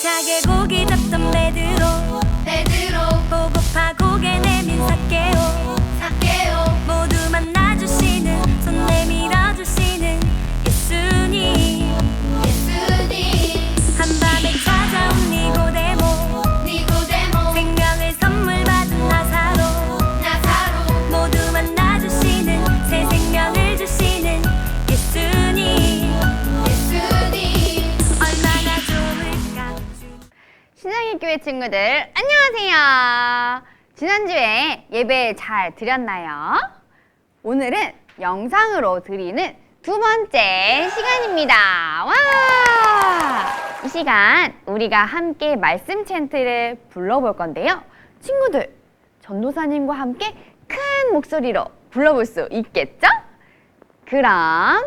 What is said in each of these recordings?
알차게 고기 잡던 베드로 보고파 고개 내민 삭개오 모두 만나주시는 손 내밀어주시는 예수님 한밤에 찾아온 니고데모 생명을 선물 받은 나사로 모두 만나주시는 새 생명을 주시는 예수님 얼마나 좋을까. 신앙의 교회 친구들 안녕하세요. 지난주에 예배 잘 드렸나요? 오늘은 영상으로 드리는 두 번째 시간입니다. 와! 이 시간 우리가 함께 말씀 챈트를 불러볼 건데요. 친구들, 전도사님과 함께 큰 목소리로 불러볼 수 있겠죠? 그럼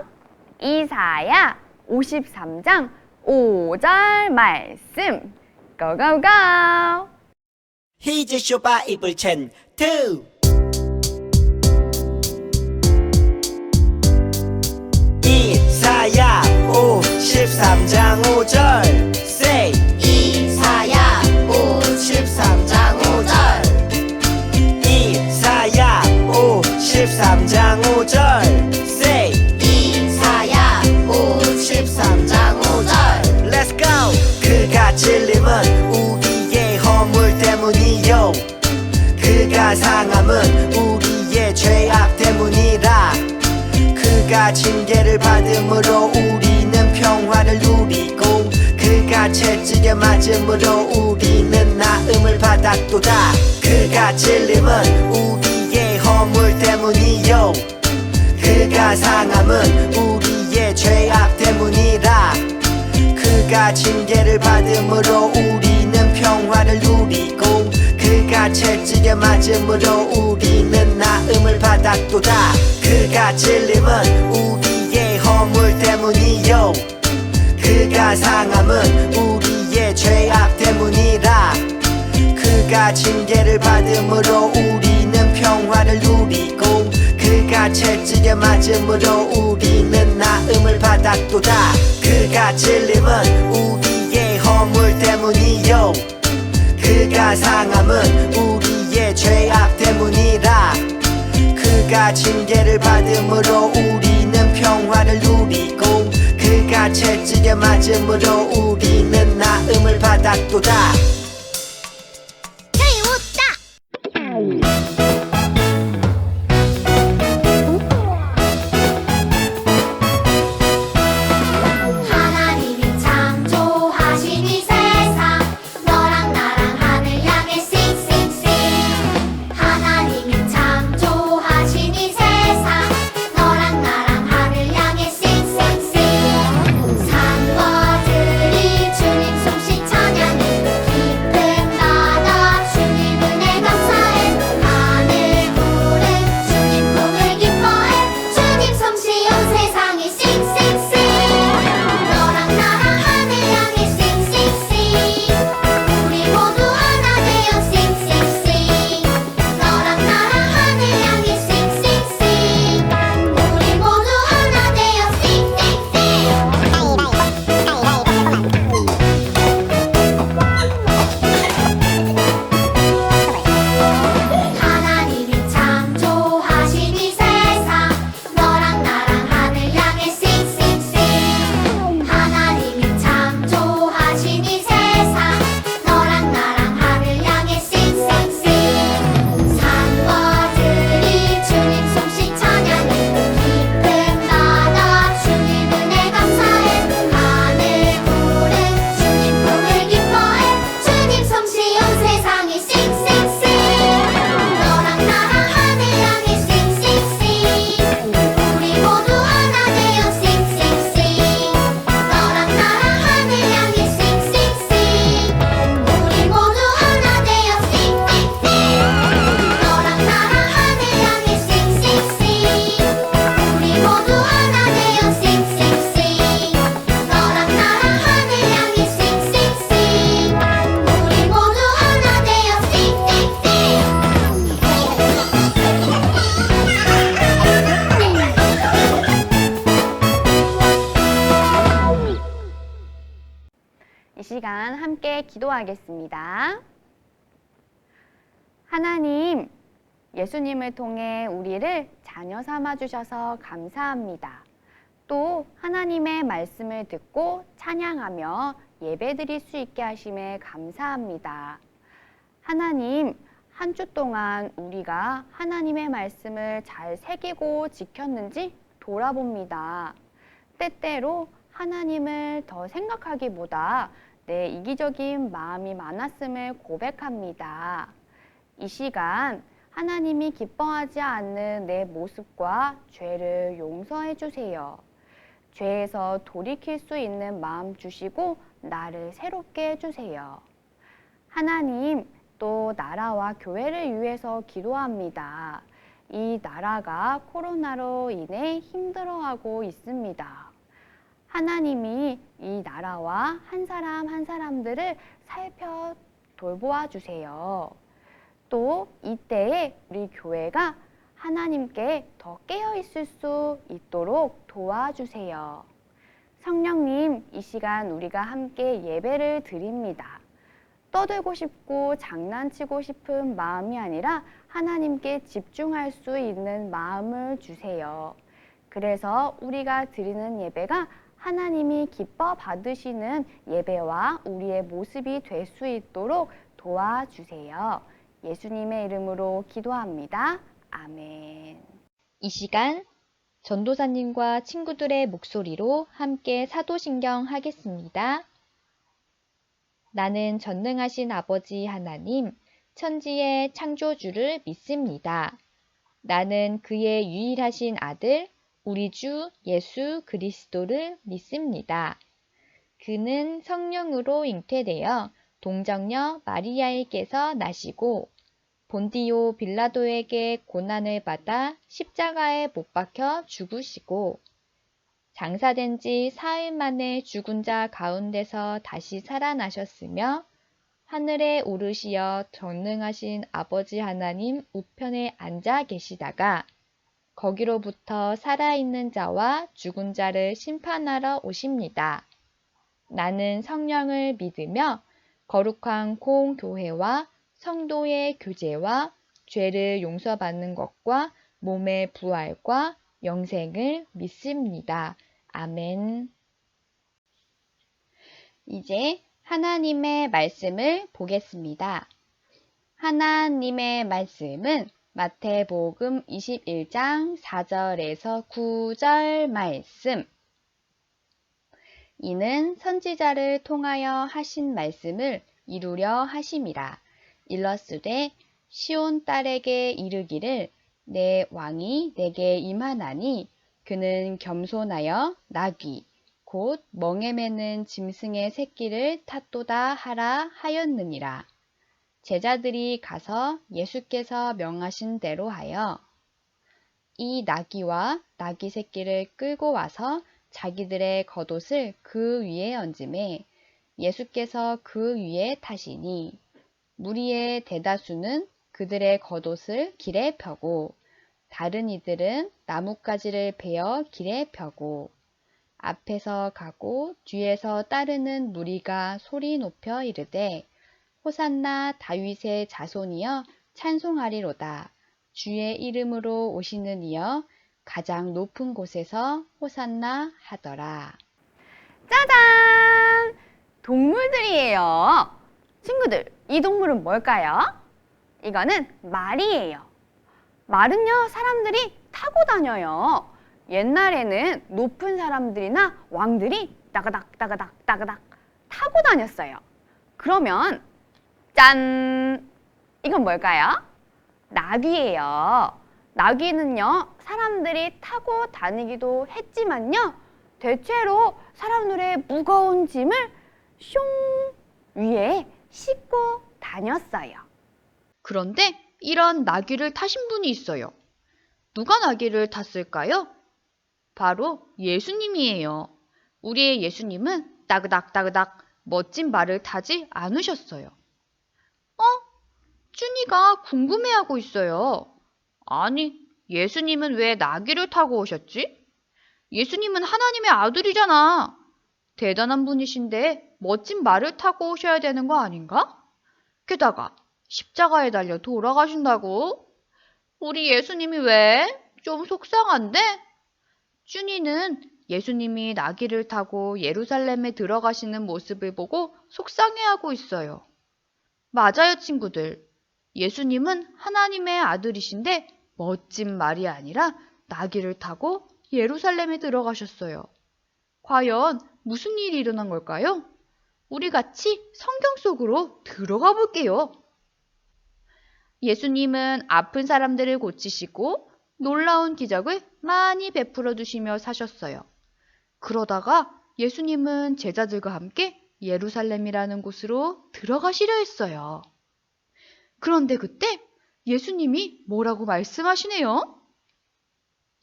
이사야 53장 5절 말씀 고고고! Here's your Bible chant. 이사야 53장 5절 Say 이사야 53장 5절 이사야 53장 5절 Say 이사야 53장 5절 Let's go. 그가 찔림은 우리의 허물 때문이요 그가 상함은 우리의 죄악 때문이라 그가 징계를 받음으로 우리는 평화를 누리고 그가 채찍에 맞음으로 우리는 나음을 받았도다 그가 찔림은 우리의 허물 때문이요 그가 상함은 우리의 죄악 때문이라 그가 징계를 받음으로 우리는 평화를 누리고 그가 채찍에 맞음으로 우리는 나음을 받았도다 그가 찔림은 우리의 허물 때문이요 그가 상함은 우리의 죄악 때문이라 그가 징계를 받음으로 우리는 평화를 누리고 그가 채찍에 맞음으로 우리는 나음을 받았도다 그가 찔림은 우리의 허물 때문이요 그가 상함은 우리의 죄악 때문이라 그가 징계를 받음으로 우리는 평화를 누리고 그가 채찍에 맞음으로 우리는 나음을 받았도다 하나님이 창조하신 이 세상 너랑 나랑 하늘 향해 싱싱싱 하나님이 창조하신 이 세상 너랑 나랑 하늘 향해 싱싱싱 산과 들이 주님 솜씨 찬양으로 시간 함께 기도하겠습니다. 하나님, 예수님을 통해 우리를 자녀 삼아 주셔서 감사합니다. 또 하나님의 말씀을 듣고 찬양하며 예배드릴 수 있게 하심에 감사합니다. 하나님, 한 주 동안 우리가 하나님의 말씀을 잘 새기고 지켰는지 돌아봅니다. 때때로 하나님을 더 생각하기보다 내 이기적인 마음이 많았음을 고백합니다. 이 시간 하나님이 기뻐하지 않는 내 모습과 죄를 용서해 주세요. 죄에서 돌이킬 수 있는 마음 주시고 나를 새롭게 해주세요. 하나님, 또 나라와 교회를 위해서 기도합니다. 이 나라가 코로나로 인해 힘들어하고 있습니다. 하나님이 이 나라와 한 사람 한 사람들을 살펴 돌보아 주세요. 또 이때에 우리 교회가 하나님께 더 깨어 있을 수 있도록 도와주세요. 성령님, 이 시간 우리가 함께 예배를 드립니다. 떠들고 싶고 장난치고 싶은 마음이 아니라 하나님께 집중할 수 있는 마음을 주세요. 그래서 우리가 드리는 예배가 하나님이 기뻐 받으시는 예배와 우리의 모습이 될 수 있도록 도와주세요. 예수님의 이름으로 기도합니다. 아멘. 이 시간 전도사님과 친구들의 목소리로 함께 사도신경 하겠습니다. 나는 전능하신 아버지 하나님, 천지의 창조주를 믿습니다. 나는 그의 유일하신 아들, 우리 주 예수 그리스도를 믿습니다. 그는 성령으로 잉태되어 동정녀 마리아에게서 나시고 본디오 빌라도에게 고난을 받아 십자가에 못 박혀 죽으시고 장사된 지 사흘 만에 죽은 자 가운데서 다시 살아나셨으며 하늘에 오르시어 전능하신 아버지 하나님 우편에 앉아 계시다가 거기로부터 살아있는 자와 죽은 자를 심판하러 오십니다. 나는 성령을 믿으며 거룩한 공교회와 성도의 교제와 죄를 용서받는 것과 몸의 부활과 영생을 믿습니다. 아멘. 이제 하나님의 말씀을 보겠습니다. 하나님의 말씀은 마태복음 21장 4절에서 9절 말씀. 이는 선지자를 통하여 하신 말씀을 이루려 하심이라. 일러스되 시온 딸에게 이르기를 내 왕이 내게 임하나니 그는 겸손하여 나귀 곧 멍에 매는 짐승의 새끼를 탔도다 하라 하였느니라. 제자들이 가서 예수께서 명하신 대로 하여 이 나귀와 나귀 새끼를 끌고 와서 자기들의 겉옷을 그 위에 얹음에 예수께서 그 위에 타시니 무리의 대다수는 그들의 겉옷을 길에 펴고 다른 이들은 나뭇가지를 베어 길에 펴고 앞에서 가고 뒤에서 따르는 무리가 소리 높여 이르되 호산나 다윗의 자손이여 찬송하리로다. 주의 이름으로 오시는 이여 가장 높은 곳에서 호산나 하더라. 짜잔! 동물들이에요. 친구들, 이 동물은 뭘까요? 이거는 말이에요. 말은요, 사람들이 타고 다녀요. 옛날에는 높은 사람들이나 왕들이 따그닥 따그닥 따그닥 타고 다녔어요. 그러면 짠! 이건 뭘까요? 나귀예요. 나귀는요, 사람들이 타고 다니기도 했지만요, 대체로 사람들의 무거운 짐을 숑 위에 싣고 다녔어요. 그런데 이런 나귀를 타신 분이 있어요. 누가 나귀를 탔을까요? 바로 예수님이에요. 우리의 예수님은 따그닥따그닥 멋진 말을 타지 않으셨어요. 쭈니가 궁금해하고 있어요. 아니, 예수님은 왜 나귀를 타고 오셨지? 예수님은 하나님의 아들이잖아. 대단한 분이신데 멋진 말을 타고 오셔야 되는 거 아닌가? 게다가 십자가에 달려 돌아가신다고? 우리 예수님이 왜? 좀 속상한데? 쭈니는 예수님이 나귀를 타고 예루살렘에 들어가시는 모습을 보고 속상해하고 있어요. 맞아요, 친구들. 예수님은 하나님의 아들이신데 멋진 말이 아니라 나귀를 타고 예루살렘에 들어가셨어요. 과연 무슨 일이 일어난 걸까요? 우리 같이 성경 속으로 들어가 볼게요. 예수님은 아픈 사람들을 고치시고 놀라운 기적을 많이 베풀어 주시며 사셨어요. 그러다가 예수님은 제자들과 함께 예루살렘이라는 곳으로 들어가시려 했어요. 그런데 그때 예수님이 뭐라고 말씀하시네요?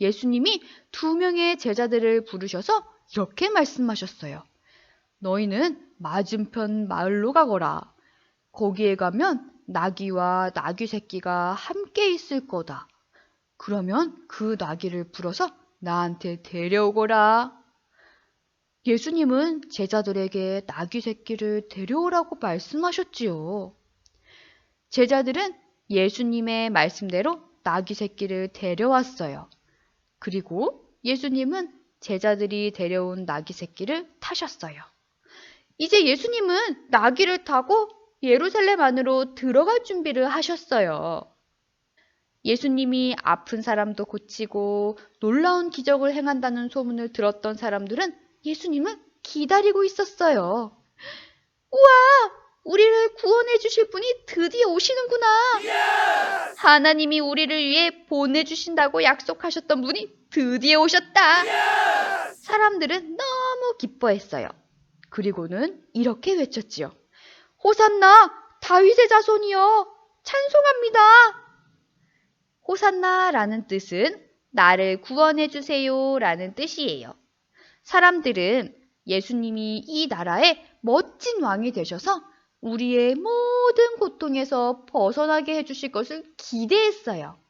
예수님이 2명의 제자들을 부르셔서 이렇게 말씀하셨어요. 너희는 맞은편 마을로 가거라. 거기에 가면 나귀와 나귀 새끼가 함께 있을 거다. 그러면 그 나귀를 풀어서 나한테 데려오거라. 예수님은 제자들에게 나귀 새끼를 데려오라고 말씀하셨지요. 제자들은 예수님의 말씀대로 나귀 새끼를 데려왔어요. 그리고 예수님은 제자들이 데려온 나귀 새끼를 타셨어요. 이제 예수님은 나귀를 타고 예루살렘 안으로 들어갈 준비를 하셨어요. 예수님이 아픈 사람도 고치고 놀라운 기적을 행한다는 소문을 들었던 사람들은 예수님을 기다리고 있었어요. 우와! 우리를 구원해 주실 분이 드디어 오시는구나. 하나님이 우리를 위해 보내주신다고 약속하셨던 분이 드디어 오셨다. 사람들은 너무 기뻐했어요. 그리고는 이렇게 외쳤지요. 호산나 다윗의 자손이여 찬송합니다. 호산나라는 뜻은 나를 구원해 주세요 라는 뜻이에요. 사람들은 예수님이 이 나라의 멋진 왕이 되셔서 우리의 모든 고통에서 벗어나게 해주실 것을 기대했어요.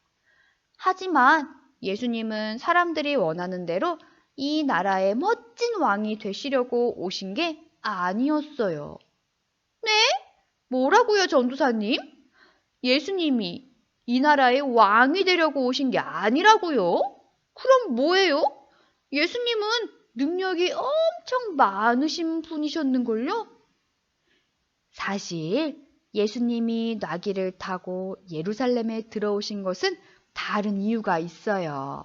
하지만 예수님은 사람들이 원하는 대로 이 나라의 멋진 왕이 되시려고 오신 게 아니었어요. 네? 뭐라고요, 전도사님? 예수님이 이 나라의 왕이 되려고 오신 게 아니라고요? 그럼 뭐예요? 예수님은 능력이 엄청 많으신 분이셨는걸요? 사실 예수님이 나귀를 타고 예루살렘에 들어오신 것은 다른 이유가 있어요.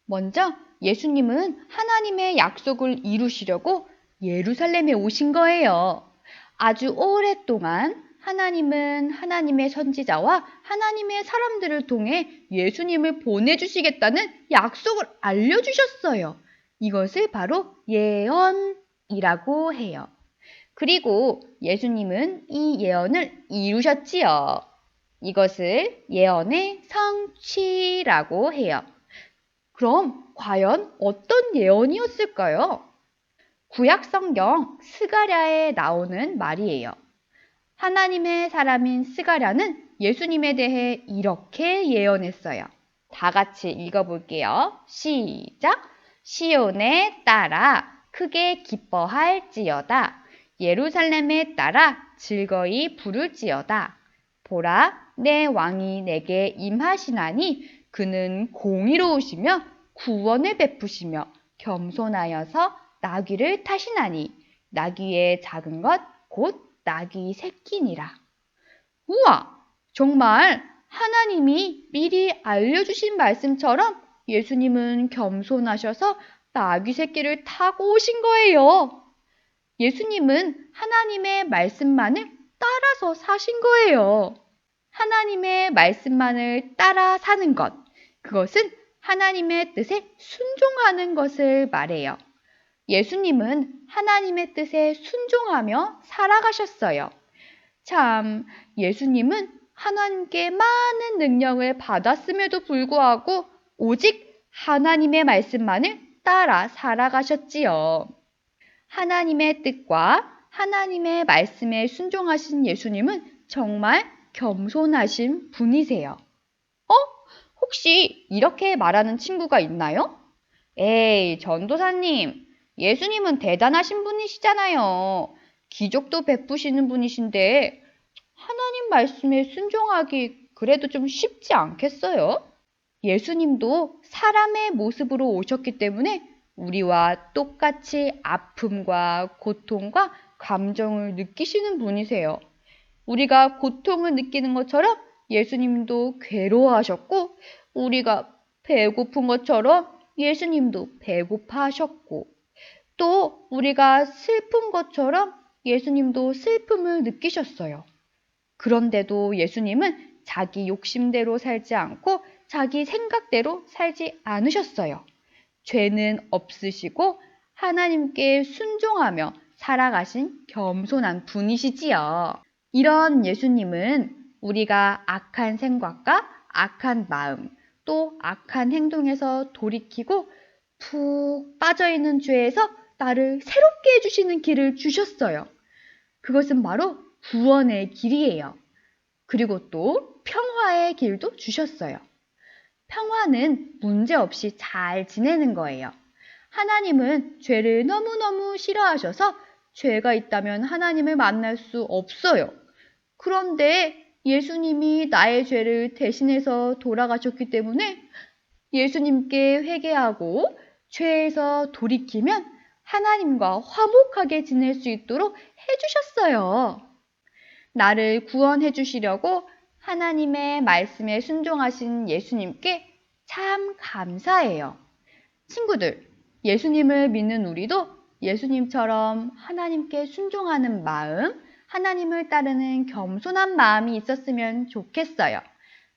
먼저 예수님은 하나님의 약속을 이루시려고 예루살렘에 오신 거예요. 아주 오랫동안 하나님은 하나님의 선지자와 하나님의 사람들을 통해 예수님을 보내주시겠다는 약속을 알려주셨어요. 이것을 바로 예언이라고 해요. 그리고 예수님은 이 예언을 이루셨지요. 이것을 예언의 성취라고 해요. 그럼 과연 어떤 예언이었을까요? 구약성경 스가랴에 나오는 말이에요. 하나님의 사람인 스가랴는 예수님에 대해 이렇게 예언했어요. 다 같이 읽어볼게요. 시작! 시온에 따라 크게 기뻐할지어다. 예루살렘에 따라 즐거이 부를지어다. 보라, 내 왕이 내게 임하시나니 그는 공의로우시며 구원을 베푸시며 겸손하여서 나귀를 타시나니 나귀의 작은 것 곧 나귀 새끼니라. 우와! 정말 하나님이 미리 알려주신 말씀처럼 예수님은 겸손하셔서 나귀 새끼를 타고 오신 거예요. 예수님은 하나님의 말씀만을 따라서 사신 거예요. 하나님의 말씀만을 따라 사는 것, 그것은 하나님의 뜻에 순종하는 것을 말해요. 예수님은 하나님의 뜻에 순종하며 살아가셨어요. 참, 예수님은 하나님께 많은 능력을 받았음에도 불구하고 오직 하나님의 말씀만을 따라 살아가셨지요. 하나님의 뜻과 하나님의 말씀에 순종하신 예수님은 정말 겸손하신 분이세요. 혹시 이렇게 말하는 친구가 있나요? 에이, 전도사님, 예수님은 대단하신 분이시잖아요. 기적도 베푸시는 분이신데 하나님 말씀에 순종하기 그래도 좀 쉽지 않겠어요? 예수님도 사람의 모습으로 오셨기 때문에 우리와 똑같이 아픔과 고통과 감정을 느끼시는 분이세요. 우리가 고통을 느끼는 것처럼 예수님도 괴로워하셨고, 우리가 배고픈 것처럼 예수님도 배고파하셨고, 또 우리가 슬픈 것처럼 예수님도 슬픔을 느끼셨어요. 그런데도 예수님은 자기 욕심대로 살지 않고 자기 생각대로 살지 않으셨어요. 죄는 없으시고 하나님께 순종하며 살아가신 겸손한 분이시지요. 이런 예수님은 우리가 악한 생각과 악한 마음, 또 악한 행동에서 돌이키고 푹 빠져있는 죄에서 나를 새롭게 해주시는 길을 주셨어요. 그것은 바로 구원의 길이에요. 그리고 또 평화의 길도 주셨어요. 평화는 문제없이 잘 지내는 거예요. 하나님은 죄를 너무너무 싫어하셔서 죄가 있다면 하나님을 만날 수 없어요. 그런데 예수님이 나의 죄를 대신해서 돌아가셨기 때문에 예수님께 회개하고 죄에서 돌이키면 하나님과 화목하게 지낼 수 있도록 해주셨어요. 나를 구원해 주시려고 하나님의 말씀에 순종하신 예수님께 참 감사해요. 친구들, 예수님을 믿는 우리도 예수님처럼 하나님께 순종하는 마음, 하나님을 따르는 겸손한 마음이 있었으면 좋겠어요.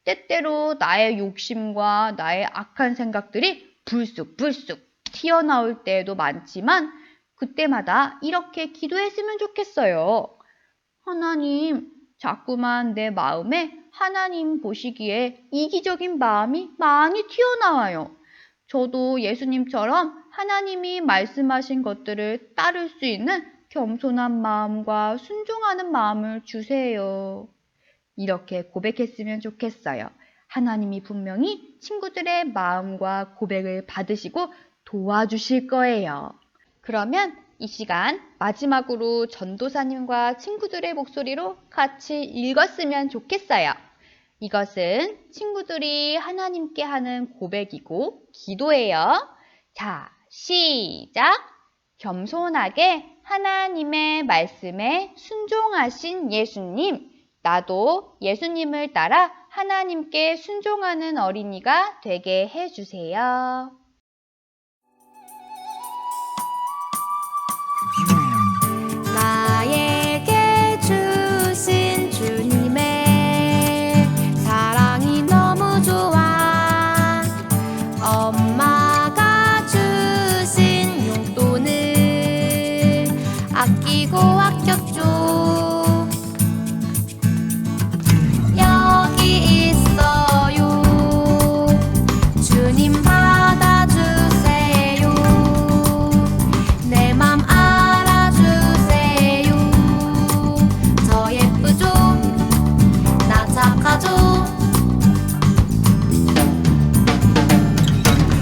때때로 나의 욕심과 나의 악한 생각들이 불쑥불쑥 튀어나올 때도 많지만 그때마다 이렇게 기도했으면 좋겠어요. 하나님, 자꾸만 내 마음에 하나님 보시기에 이기적인 마음이 많이 튀어나와요. 저도 예수님처럼 하나님이 말씀하신 것들을 따를 수 있는 겸손한 마음과 순종하는 마음을 주세요. 이렇게 고백했으면 좋겠어요. 하나님이 분명히 친구들의 마음과 고백을 받으시고 도와주실 거예요. 그러면 이 시간 마지막으로 전도사님과 친구들의 목소리로 같이 읽었으면 좋겠어요. 이것은 친구들이 하나님께 하는 고백이고 기도예요. 자, 시작! 겸손하게 하나님의 말씀에 순종하신 예수님, 나도 예수님을 따라 하나님께 순종하는 어린이가 되게 해주세요. 나에게 주신 주님의 사랑이 너무 좋아. 엄마가 주신 용돈을 아끼고 아꼈죠. 여기 있어요. 주님 받아주세요. 내 맘 알아주세요. 저 예쁘죠? 나 착하죠?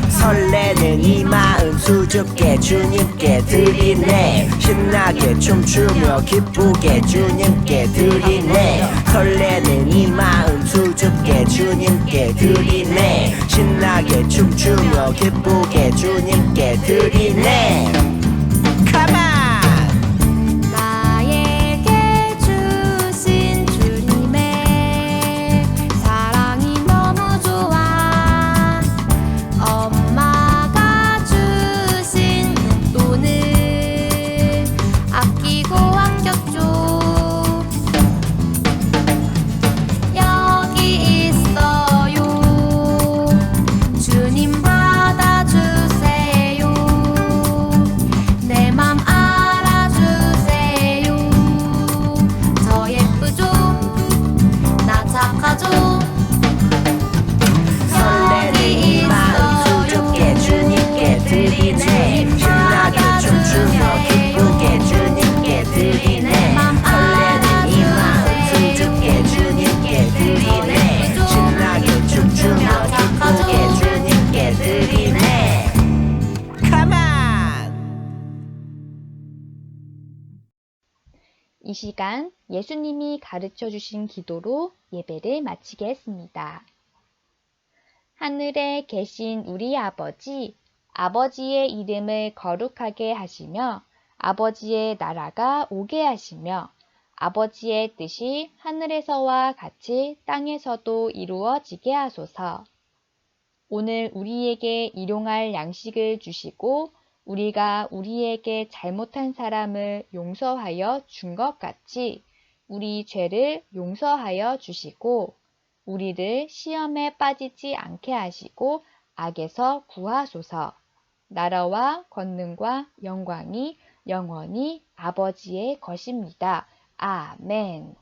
설레는 이 마음 수줍게 주님께 드리네. 신나게 춤추며 기쁘게 주님께 드리네. 설레는 이 마음 수줍게 주님께 드리네. 신나게 춤추며 기쁘게 주님께 드리네. Come on! 나에게 주신 주님의 사랑이 너무 좋아. 엄마가 주신 용돈을 아끼고 아꼈죠. 여기 있어요. 주님 받아주세요. 이 시간 예수님이 가르쳐 주신 기도로 예배를 마치겠습니다. 하늘에 계신 우리 아버지, 아버지의 이름을 거룩하게 하시며 아버지의 나라가 오게 하시며 아버지의 뜻이 하늘에서와 같이 땅에서도 이루어지게 하소서. 오늘 우리에게 일용할 양식을 주시고 우리가 우리에게 잘못한 사람을 용서하여 준 것 같이 우리 죄를 용서하여 주시고 우리를 시험에 빠지지 않게 하시고 악에서 구하소서. 나라와 권능과 영광이 영원히 아버지의 것입니다. 아멘.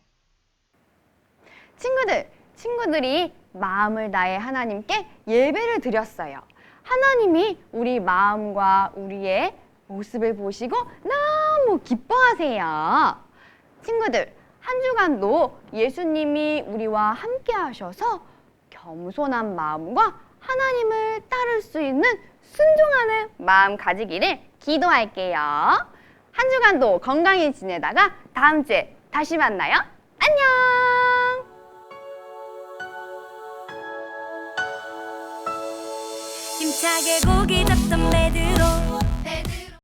친구들이 마음을 다해 하나님께 예배를 드렸어요. 하나님이 우리 마음과 우리의 모습을 보시고 너무 기뻐하세요. 친구들, 한 주간도 예수님이 우리와 함께 하셔서 겸손한 마음과 하나님을 따를 수 있는 순종하는 마음 가지기를 기도할게요. 한 주간도 건강히 지내다가 다음 주에 다시 만나요. 안녕! 힘차게 고개